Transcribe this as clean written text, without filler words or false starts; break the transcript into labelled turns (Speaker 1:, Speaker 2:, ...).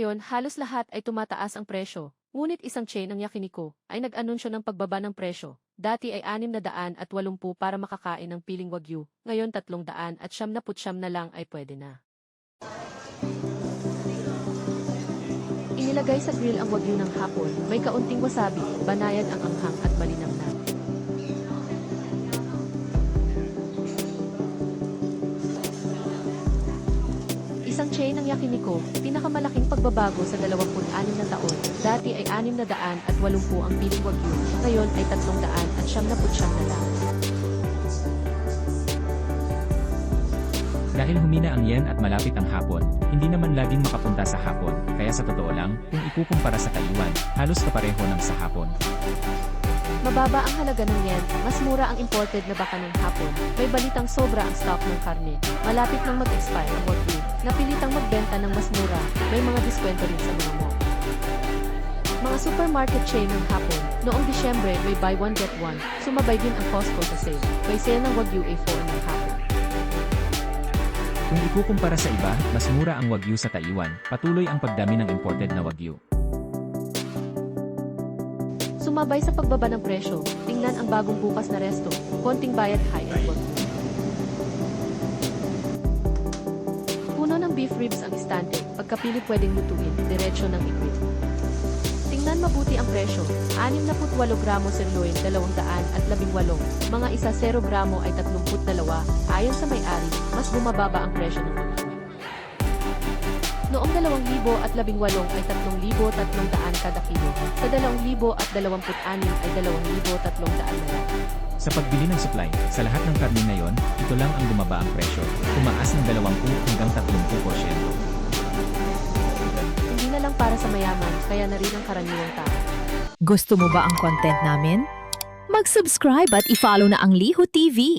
Speaker 1: Ngayon, halos lahat ay tumataas ang presyo. Ngunit isang chain ng Yakiniku ay nag-anunsyo ng pagbaba ng presyo. Dati ay 680 para makakain ng piling Wagyu. Ngayon 379 na lang ay pwede na. Inilagay sa grill ang Wagyu ng hapon. May kaunting wasabi, banayad ang anghang at malinamnam. Isang chain ng Yakiniku, pinakamalaking pagbabago sa 26 na taon. Dati ay 680 ang piling Wagyu, ngayon ay 379 na lang.
Speaker 2: Dahil humina ang yen at malapit ang hapon, hindi naman laging makapunta sa hapon, kaya sa totoo lang, kung ikukumpara sa Taiwan, halos kapareho ng sa hapon.
Speaker 1: Mababa ang halaga ng yen, mas mura ang imported na baka ng hapon. May balitang sobra ang stock ng karne. Malapit nang mag-expire ang Wagyu. Napilitang magbenta ng mas mura, may mga diskwento rin sa mga mall. Mga supermarket chain ng hapon, noong Disyembre may buy one get one, sumabay din ang Costco sa sale. May sale ng Wagyu A4 ng hapon.
Speaker 2: Kung ikukumpara sa iba, mas mura ang Wagyu sa Taiwan, patuloy ang pagdami ng imported na Wagyu.
Speaker 1: Sumabay sa pagbaba ng presyo, tingnan ang bagong bukas na resto, konting bayad high-end Wagyu. Puno ng beef ribs ang istante, pagkapili pwedeng lutuin, diretsyo ng i-grill. Tingnan mabuti ang presyo, 68 gramo sirloin 218, mga isa 0 gramo ay 32, ayon sa may-ari, mas bumababa ang presyo ng Wagyu. Noong 2018 ay 3,300 kada kilo, sa 2026 ay 2,300 na lang.
Speaker 2: Sa pagbili ng supply, sa lahat ng karne ngayon, ito lang ang bumaba ang presyo, tumaas ng 20 hanggang 30%.
Speaker 1: Hindi na lang para sa mayaman, kaya na rin ang karaniwang tao.
Speaker 3: Gusto mo ba ang content namin? Mag-subscribe at i-follow na ang Liho TV.